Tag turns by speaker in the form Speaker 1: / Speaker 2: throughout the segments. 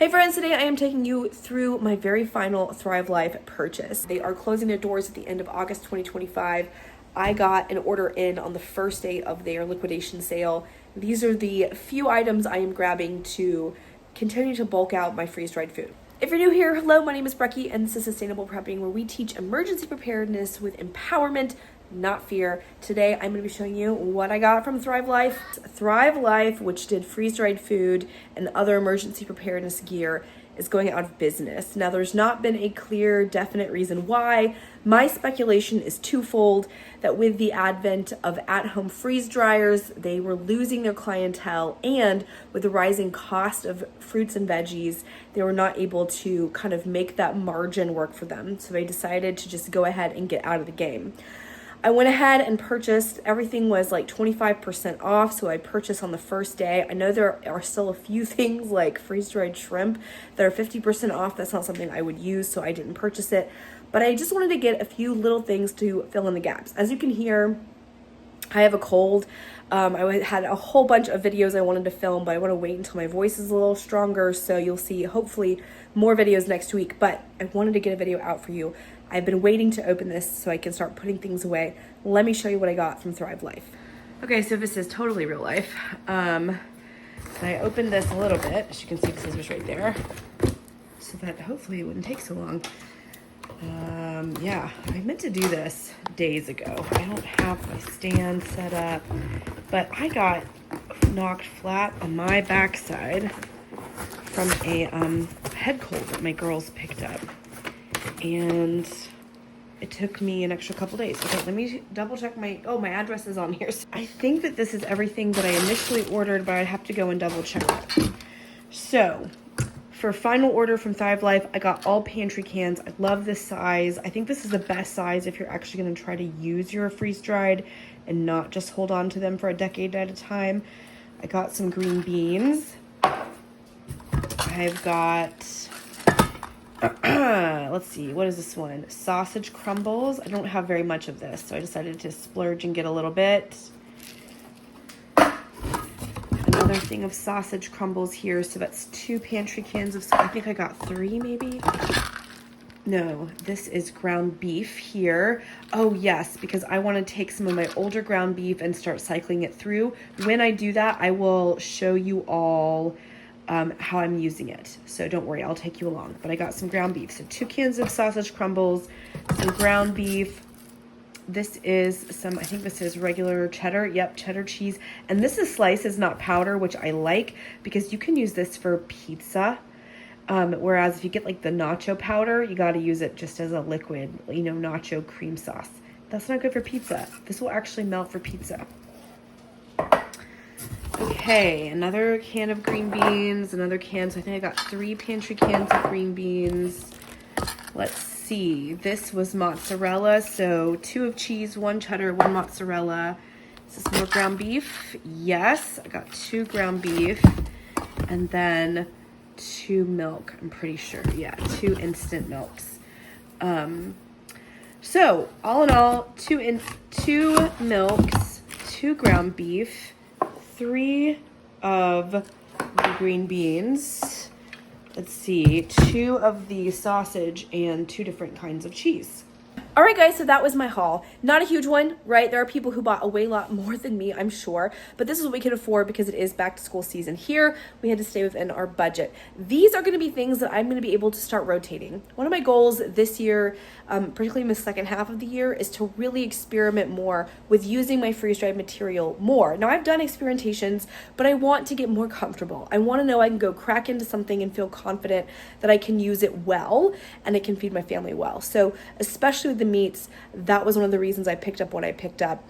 Speaker 1: Hey friends, today I am taking you through my very final Thrive Life purchase. They are closing their doors at the end of August 2025. I got an order in on the first day of their liquidation sale. These are the few items I am grabbing to continue to bulk out my freeze-dried food. If you're new here, hello, my name is Brecky and this is Sustainable Prepping, where we teach emergency preparedness with empowerment, not fear. Today, I'm going to be showing you what I got from Thrive Life. Thrive Life, which did freeze-dried food and other emergency preparedness gear, is going out of business. Now, there's not been a clear, definite reason why. My speculation is twofold, that with the advent of at-home freeze dryers, they were losing their clientele, and with the rising cost of fruits and veggies, they were not able to kind of make that margin work for them. So they decided to just go ahead and get out of the game. I went ahead and purchased, everything was like 25% off, so I purchased on the first day. I know there are still a few things like freeze-dried shrimp that are 50% off. That's not something I would use, so I didn't purchase it. But I just wanted to get a few little things to fill in the gaps. As you can hear, I have a cold. I had a whole bunch of videos I wanted to film, but I want to wait until my voice is a little stronger, so you'll see hopefully more videos next week. But I wanted to get a video out for you. I've been waiting to open this so I can start putting things away. Let me show you what I got from Thrive Life. Okay, so this is totally real life. I opened this a little bit. As you can see, the scissors right there, so that hopefully it wouldn't take so long. Yeah, I meant to do this days ago. I don't have my stand set up, but I got knocked flat on my backside from a head cold that my girls picked up. And it took me an extra couple days. Okay, let me double check my address is on here. I think that this is everything that I initially ordered, but I'd have to go and double check it. So, for final order from Thrive Life, I got all pantry cans. I love this size. I think this is the best size if you're actually gonna try to use your freeze-dried and not just hold on to them for a decade at a time. I got some green beans. I've got let's see, what is this one? Sausage crumbles. I don't have very much of this, so I decided to splurge and get a little bit. Another thing of sausage crumbles here, so that's 2 pantry cans of, I think I got 3 maybe? No, this is ground beef here. Oh yes, because I want to take some of my older ground beef and start cycling it through. When I do that, I will show you all how I'm using it. So don't worry, I'll take you along. But I got some ground beef. So 2 cans of sausage crumbles, some ground beef. This is some, I think this is regular cheddar. Yep, cheddar cheese. And this is slices, not powder, which I like because you can use this for pizza. Whereas if you get like the nacho powder, you got to use it just as a liquid, you know, nacho cream sauce. That's not good for pizza. This will actually melt for pizza. Okay, another can of green beans, another can. So I think I got 3 pantry cans of green beans. Let's see. This was mozzarella. So 2 of cheese, 1 cheddar, 1 mozzarella. Is this more ground beef? Yes, I got 2 ground beef. And then 2 milk, I'm pretty sure. Yeah, 2 instant milks. So all in all, 2 milks, 2 ground beef, 3 of the green beans, let's see, 2 of the sausage, and 2 different kinds of cheese. All right, guys, so that was my haul. Not a huge one, right? There are people who bought a way lot more than me, I'm sure, but this is what we could afford because it is back to school season here. We had to stay within our budget. These are going to be things that I'm going to be able to start rotating. One of my goals this year, particularly in the second half of the year, is to really experiment more with using my freeze-dried material more. Now, I've done experimentations, but I want to get more comfortable. I want to know I can go crack into something and feel confident that I can use it well and it can feed my family well. So especially with the meats, that was one of the reasons I picked up what I picked up.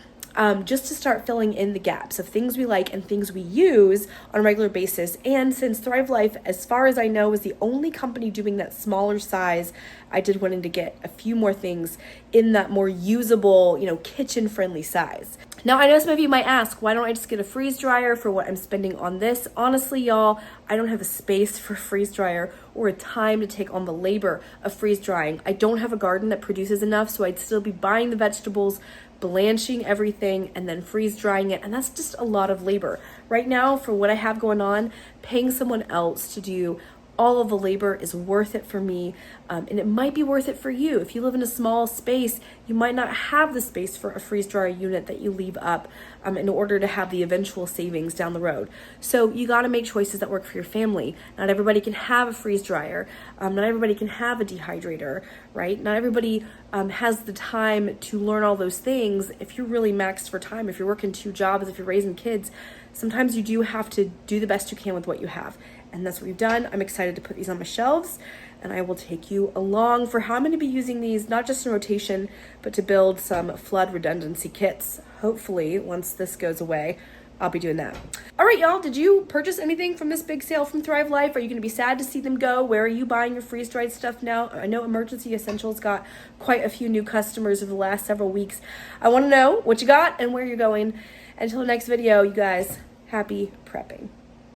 Speaker 1: Just to start filling in the gaps of things we like and things we use on a regular basis. And since Thrive Life, as far as I know, is the only company doing that smaller size, I did wanting to get a few more things in that more usable, you know, kitchen-friendly size. Now, I know some of you might ask, why don't I just get a freeze dryer for what I'm spending on this? Honestly, y'all, I don't have a space for a freeze dryer or a time to take on the labor of freeze drying. I don't have a garden that produces enough, so I'd still be buying the vegetables, blanching everything, and then freeze drying it. And that's just a lot of labor. Right now, for what I have going on, paying someone else to do all of the labor is worth it for me, and it might be worth it for you. If you live in a small space, you might not have the space for a freeze dryer unit that you leave up in order to have the eventual savings down the road. So you got to make choices that work for your family. Not everybody can have a freeze dryer. Not everybody can have a dehydrator, right? Not everybody has the time to learn all those things. If you're really maxed for time, if you're working 2 jobs, if you're raising kids, sometimes you do have to do the best you can with what you have. And that's what we've done. I'm excited to put these on my shelves, and I will take you along for how I'm going to be using these, not just in rotation, but to build some flood redundancy kits. Hopefully, once this goes away, I'll be doing that. All right, y'all, did you purchase anything from this big sale from Thrive Life? Are you going to be sad to see them go? Where are you buying your freeze-dried stuff now? I know Emergency Essentials got quite a few new customers over the last several weeks. I want to know what you got and where you're going. Until the next video, you guys, happy prepping.